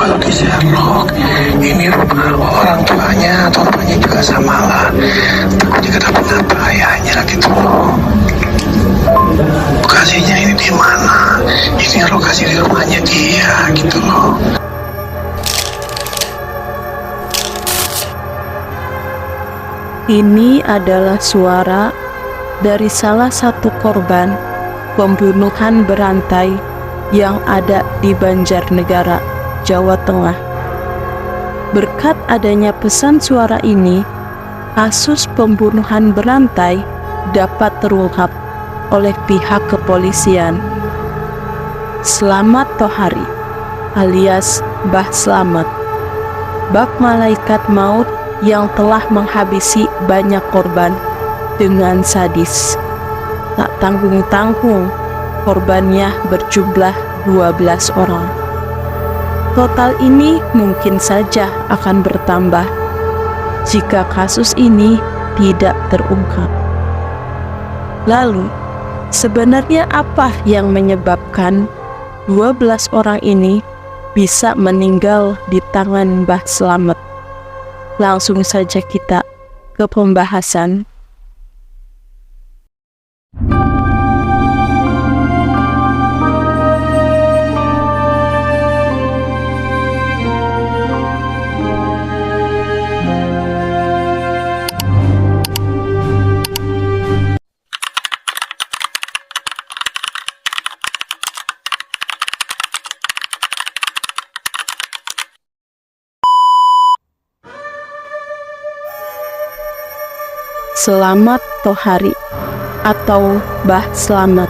kalau di Sherlock ini orang tuanya atau rupanya juga samalah, takutnya kenapa-napa ayahnya gitu loh. Lokasinya ini di mana? Ini lokasi di rumahnya dia gitu loh. Ini adalah suara dari salah satu korban pembunuhan berantai yang ada di Banjarnegara, Jawa Tengah. Berkat adanya pesan suara ini, kasus pembunuhan berantai dapat terungkap oleh pihak kepolisian. Slamet Thohari alias Mbah Slamet, bak malaikat maut yang telah menghabisi banyak korban dengan sadis. Tak tanggung-tanggung, korbannya berjumlah 12 orang. Total ini mungkin saja akan bertambah jika kasus ini tidak terungkap. Lalu, sebenarnya apa yang menyebabkan 12 orang ini bisa meninggal di tangan Mbah Slamet? Langsung saja kita ke pembahasan. Slamet Thohari atau Mbah Slamet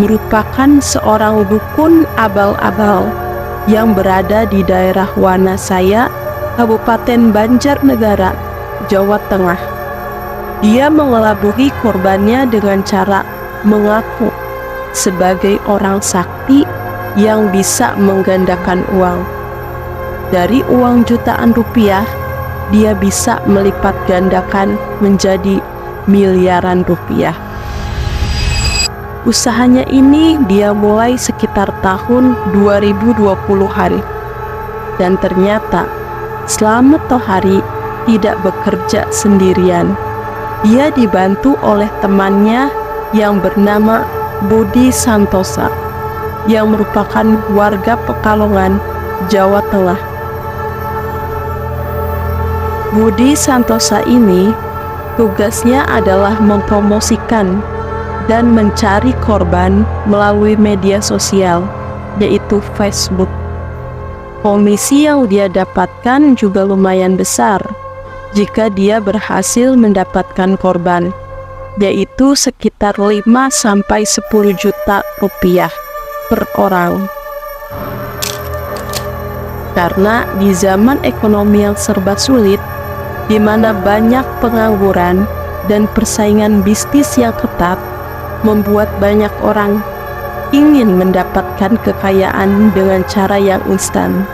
merupakan seorang dukun abal-abal yang berada di daerah Wanasaya, Kabupaten Banjarnegara, Jawa Tengah. Dia mengelabui korbannya dengan cara mengaku sebagai orang sakti yang bisa menggandakan uang. Dari uang jutaan rupiah, dia bisa melipat gandakan menjadi miliaran rupiah. Usahanya ini dia mulai sekitar tahun 2020-an. Dan ternyata Slamet Thohari tidak bekerja sendirian. Dia dibantu oleh temannya yang bernama Budi Santosa, yang merupakan warga Pekalongan, Jawa Tengah. Budi Santosa ini tugasnya adalah mempromosikan dan mencari korban melalui media sosial, yaitu Facebook. Komisi yang dia dapatkan juga lumayan besar jika dia berhasil mendapatkan korban, yaitu sekitar 5-10 juta rupiah per orang. Karena di zaman ekonomi yang serba sulit, di mana banyak pengangguran dan persaingan bisnis yang ketat, membuat banyak orang ingin mendapatkan kekayaan dengan cara yang instan,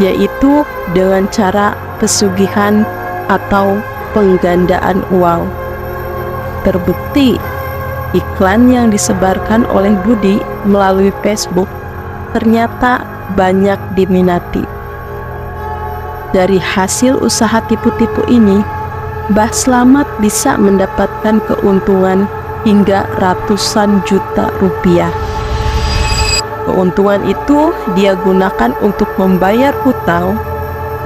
yaitu dengan cara pesugihan atau penggandaan uang. Terbukti, iklan yang disebarkan oleh Budi melalui Facebook ternyata banyak diminati. Dari hasil usaha tipu-tipu ini, Mbah Slamet bisa mendapatkan keuntungan hingga ratusan juta rupiah. Keuntungan itu dia gunakan untuk membayar hutang,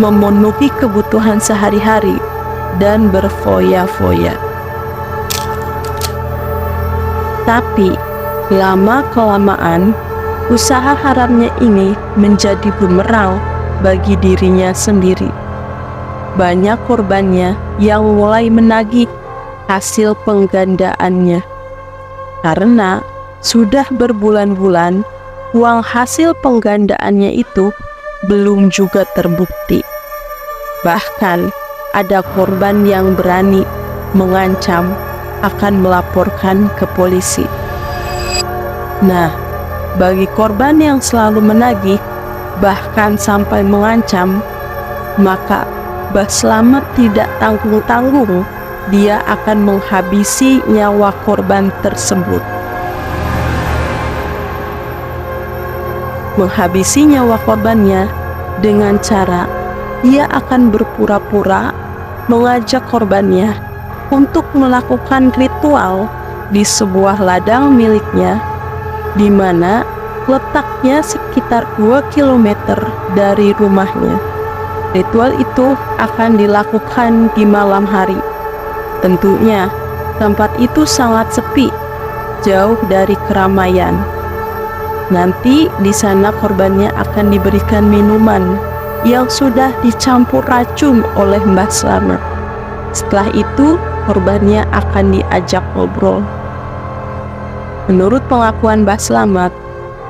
memenuhi kebutuhan sehari-hari, dan berfoya-foya. Tapi, lama-kelamaan, usaha haramnya ini menjadi bumerang bagi dirinya sendiri. Banyak korbannya yang mulai menagih hasil penggandaannya, karena sudah berbulan-bulan uang hasil penggandaannya itu belum juga terbukti. Bahkan ada korban yang berani mengancam akan melaporkan ke polisi. Nah, bagi korban yang selalu menagih bahkan sampai mengancam, maka Mbah Slamet tidak tanggung-tanggung, dia akan menghabisi nyawa korban tersebut. Menghabisi nyawa korbannya dengan cara ia akan berpura-pura mengajak korbannya untuk melakukan ritual di sebuah ladang miliknya, di mana letaknya sekitar 2 km dari rumahnya. Ritual itu akan dilakukan di malam hari. Tentunya, tempat itu sangat sepi, jauh dari keramaian. Nanti di sana korbannya akan diberikan minuman yang sudah dicampur racun oleh Mbah Slamet. Setelah itu, korbannya akan diajak ngobrol. Menurut pengakuan Mbah Slamet,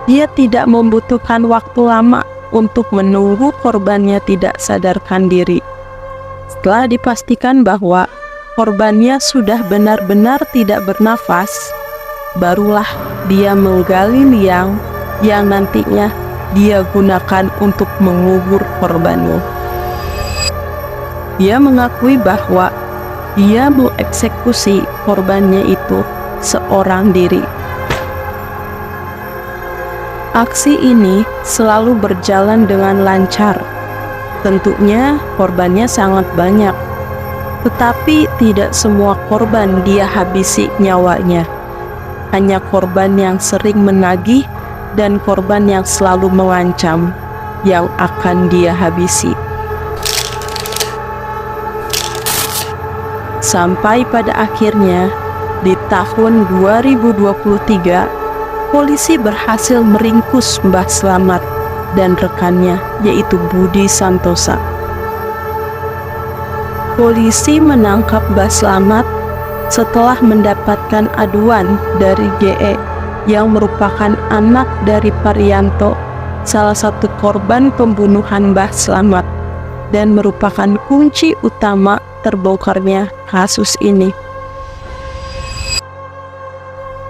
dia tidak membutuhkan waktu lama untuk menunggu korbannya tidak sadarkan diri. Setelah dipastikan bahwa korbannya sudah benar-benar tidak bernafas, barulah dia menggali liang yang nantinya dia gunakan untuk mengubur korbannya. Dia mengakui bahwa dia mengeksekusi korbannya itu seorang diri. Aksi ini selalu berjalan dengan lancar. Tentunya korbannya sangat banyak, tetapi tidak semua korban dia habisi nyawanya. Hanya korban yang sering menagih dan korban yang selalu mengancam yang akan dia habisi. Sampai pada akhirnya, di tahun 2023, polisi berhasil meringkus Mbah Slamet dan rekannya, yaitu Budi Santosa. Polisi menangkap Mbah Slamet setelah mendapatkan aduan dari GE yang merupakan anak dari Parianto, salah satu korban pembunuhan Mbah Slamet, dan merupakan kunci utama terbongkarnya kasus ini.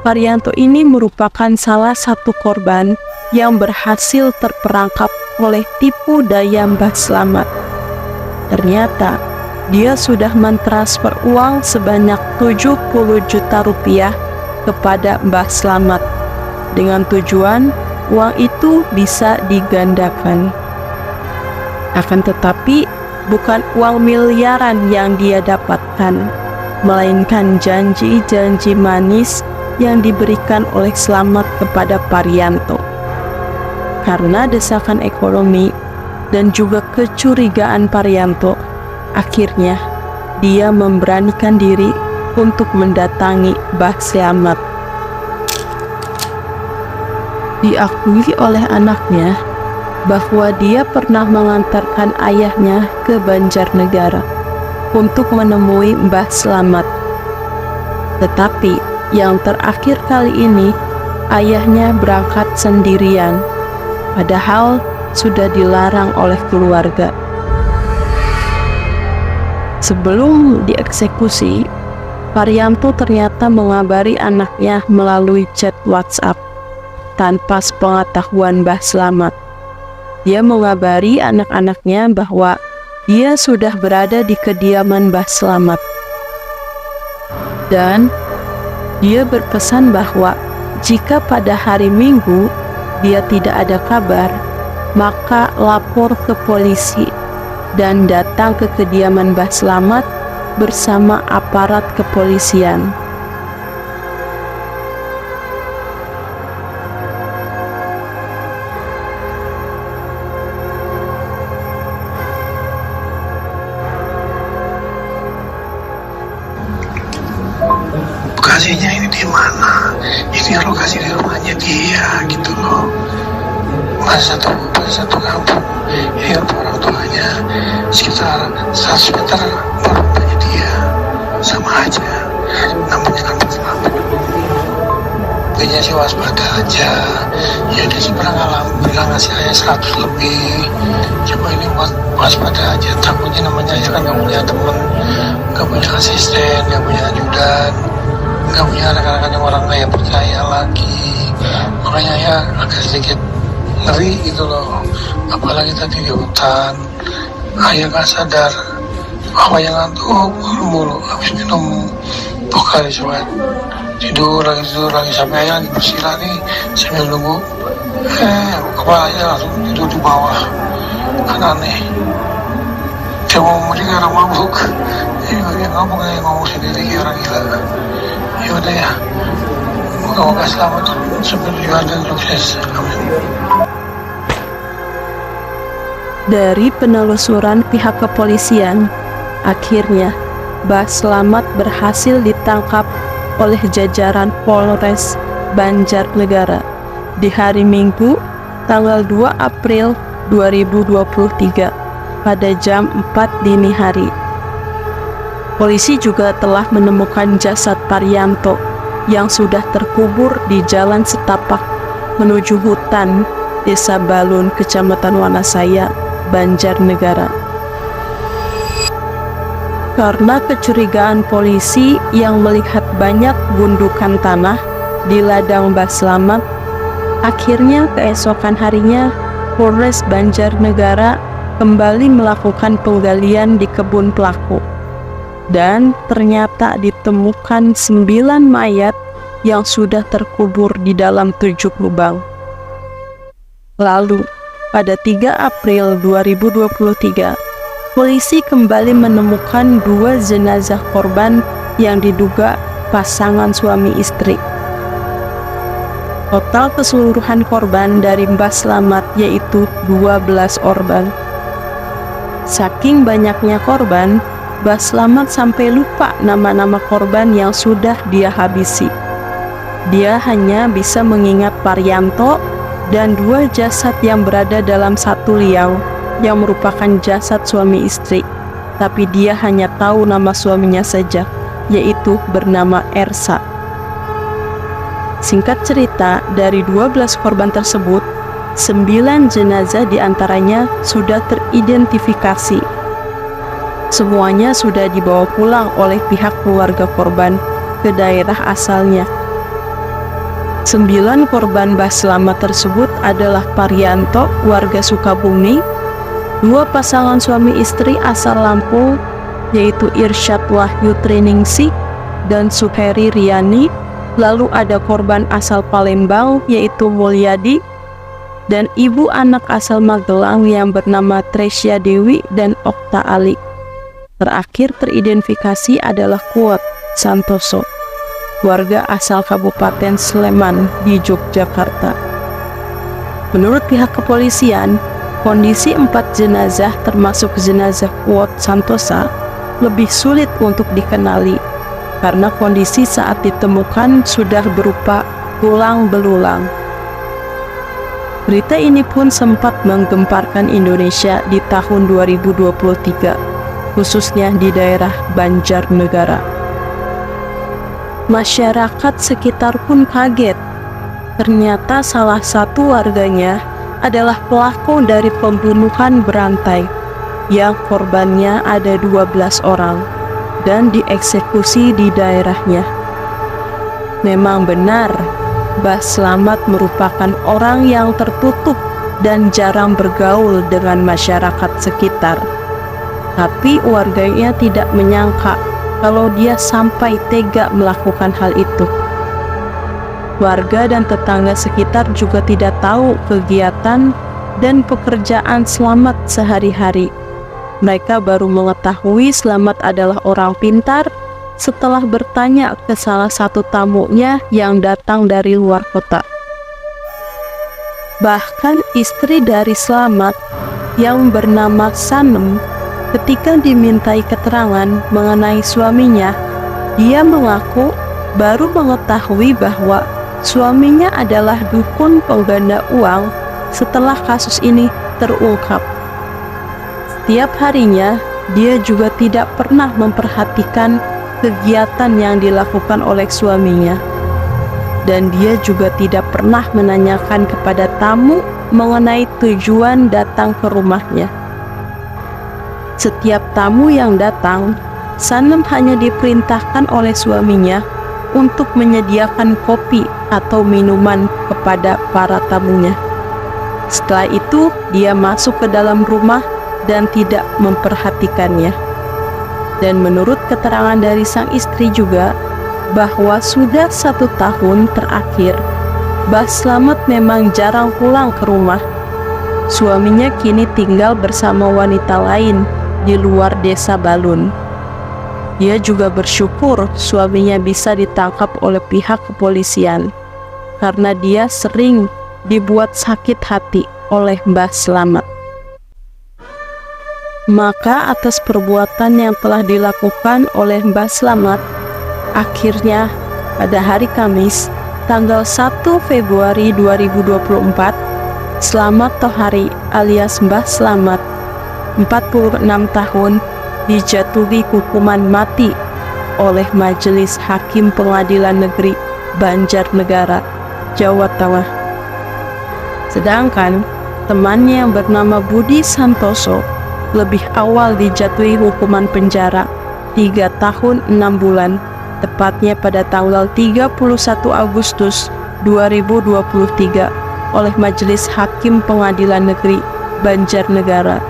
Parianto ini merupakan salah satu korban yang berhasil terperangkap oleh tipu daya Mbah Slamet. Ternyata dia sudah mentransfer uang sebanyak 70 juta rupiah kepada Mbah Slamet dengan tujuan uang itu bisa digandakan. Akan tetapi bukan uang miliaran yang dia dapatkan, melainkan janji-janji manis yang diberikan oleh Slamet kepada Parianto. Karena desakan ekonomi dan juga kecurigaan Parianto, akhirnya dia memberanikan diri untuk mendatangi Mbah Slamet. Diakui oleh anaknya bahwa dia pernah mengantarkan ayahnya ke Banjarnegara untuk menemui Mbah Slamet. Tetapi yang terakhir kali ini, ayahnya berangkat sendirian, padahal sudah dilarang oleh keluarga. Sebelum dieksekusi, Parianto ternyata mengabari anaknya melalui chat WhatsApp tanpa sepengetahuan Mbah Slamet. Dia mengabari anak-anaknya bahwa dia sudah berada di kediaman Mbah Slamet. Dan dia berpesan bahwa jika pada hari Minggu dia tidak ada kabar, maka lapor ke polisi dan datang ke kediaman Mbah Slamet bersama aparat kepolisian. Lokasinya ini di mana? Ini lokasi di rumahnya dia gitu loh. Masih satu kampung. Ini orang tuanya sekitar 100 meter rumahnya dia, sama aja. Namanya kan kayaknya sih waspada aja. Ya dia sih pernah bilang ngasih saya 100 lebih. Cuma ini waspada aja. Takutnya namanya ya kan gak punya temen, gak punya asisten, gak punya ajudan, gak punya rekan-rekan yang orang kaya percaya lagi. Makanya ya agak sedikit ngeri gitu loh. Apalagi tadi di hutan, ayah gak sadar, apa yang ngantuk mulu habis minum pokali sobat, tidur lagi sampai ayah lagi bersila nih sambil nunggu kepalanya langsung tidur di bawah. kan aneh. Dia ngomong dia orang mabuk, dia ngomong kayak ngomong sendiri kayak orang gila. Ya udah ya, moga-moga selamat sampai tujuan dan sukses, amin. Dari penelusuran pihak kepolisian, akhirnya Mbah Slamet berhasil ditangkap oleh jajaran Polres Banjarnegara di hari Minggu, tanggal 2 April 2023 pada jam 4 dini hari. Polisi juga telah menemukan jasad Parianto yang sudah terkubur di Jalan Setapak menuju hutan Desa Balun, Kecamatan Wanasaya, Banjarnegara. Karena kecurigaan polisi yang melihat banyak gundukan tanah di ladang Mbah Slamet, akhirnya keesokan harinya Polres Banjarnegara kembali melakukan penggalian di kebun pelaku. Dan ternyata ditemukan 9 mayat yang sudah terkubur di dalam 7 lubang. Lalu, pada 3 April 2023, polisi kembali menemukan 2 jenazah korban yang diduga pasangan suami istri. Total keseluruhan korban dari Mbah Slamet yaitu 12 korban. Saking banyaknya korban, Mbah Slamet sampai lupa nama-nama korban yang sudah dia habisi. Dia hanya bisa mengingat Parianto dan 2 jasad yang berada dalam satu liang yang merupakan jasad suami istri, tapi dia hanya tahu nama suaminya saja, yaitu bernama Ersa. Singkat cerita, dari 12 korban tersebut, 9 jenazah diantaranya sudah teridentifikasi. Semuanya sudah dibawa pulang oleh pihak keluarga korban ke daerah asalnya. 9 korban Mbah Slamet tersebut adalah Parianto, warga Sukabumi, 2 pasangan suami istri asal Lampung, yaitu Irsyad Wahyu Triningsih dan Suheri Riani. Lalu ada korban asal Palembang, yaitu Mulyadi, dan ibu anak asal Magelang yang bernama Tresya Dewi dan Okta Ali. Terakhir teridentifikasi adalah Kuat Santoso, warga asal Kabupaten Sleman di Yogyakarta. Menurut pihak kepolisian, kondisi 4 jenazah termasuk jenazah Kuat Santosa lebih sulit untuk dikenali karena kondisi saat ditemukan sudah berupa tulang belulang. Berita ini pun sempat menggemparkan Indonesia di tahun 2023, khususnya di daerah Banjarnegara. Masyarakat sekitar pun kaget. Ternyata salah satu warganya adalah pelaku dari pembunuhan berantai yang korbannya ada 12 orang dan dieksekusi di daerahnya. Memang benar, Mbah Slamet merupakan orang yang tertutup dan jarang bergaul dengan masyarakat sekitar. Tapi warganya tidak menyangka kalau dia sampai tega melakukan hal itu. Warga dan tetangga sekitar juga tidak tahu kegiatan dan pekerjaan Slamet sehari-hari. Mereka baru mengetahui Slamet adalah orang pintar setelah bertanya ke salah satu tamunya yang datang dari luar kota. Bahkan istri dari Slamet yang bernama Sanem, ketika dimintai keterangan mengenai suaminya, dia mengaku baru mengetahui bahwa suaminya adalah dukun pengganda uang setelah kasus ini terungkap. Setiap harinya, dia juga tidak pernah memperhatikan kegiatan yang dilakukan oleh suaminya. Dan dia juga tidak pernah menanyakan kepada tamu mengenai tujuan datang ke rumahnya. Setiap tamu yang datang, Sanem hanya diperintahkan oleh suaminya untuk menyediakan kopi atau minuman kepada para tamunya. Setelah itu, dia masuk ke dalam rumah dan tidak memperhatikannya. Dan menurut keterangan dari sang istri juga, bahwa sudah 1 tahun terakhir, Mbah Slamet memang jarang pulang ke rumah. suaminya kini tinggal bersama wanita lain di luar desa Balun. Dia juga bersyukur suaminya bisa ditangkap oleh pihak kepolisian karena dia sering dibuat sakit hati oleh Mbah Slamet. Maka atas perbuatan yang telah dilakukan oleh Mbah Slamet, akhirnya pada hari Kamis tanggal 1 Februari 2024, Slamet Tohari alias Mbah Slamet, 46 tahun, dijatuhi hukuman mati oleh Majelis Hakim Pengadilan Negeri Banjarnegara, Jawa Tengah. Sedangkan temannya yang bernama Budi Santoso lebih awal dijatuhi hukuman penjara 3 tahun 6 bulan, tepatnya pada tanggal 31 Agustus 2023 oleh Majelis Hakim Pengadilan Negeri Banjarnegara,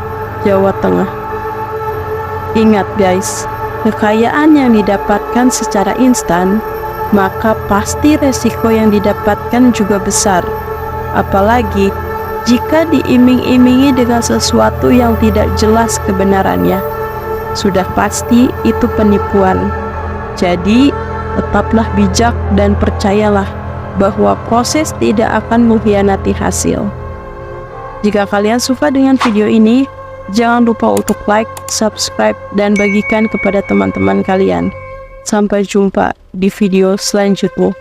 Jawa Tengah. Ingat guys, kekayaan yang didapatkan secara instan, maka pasti resiko yang didapatkan juga besar. Apalagi jika diiming-imingi dengan sesuatu yang tidak jelas kebenarannya. Sudah pasti itu penipuan. Jadi, tetaplah bijak dan percayalah bahwa proses tidak akan mengkhianati hasil. Jika kalian suka dengan video ini, jangan lupa untuk like, subscribe, dan bagikan kepada teman-teman kalian. Sampai jumpa di video selanjutnya.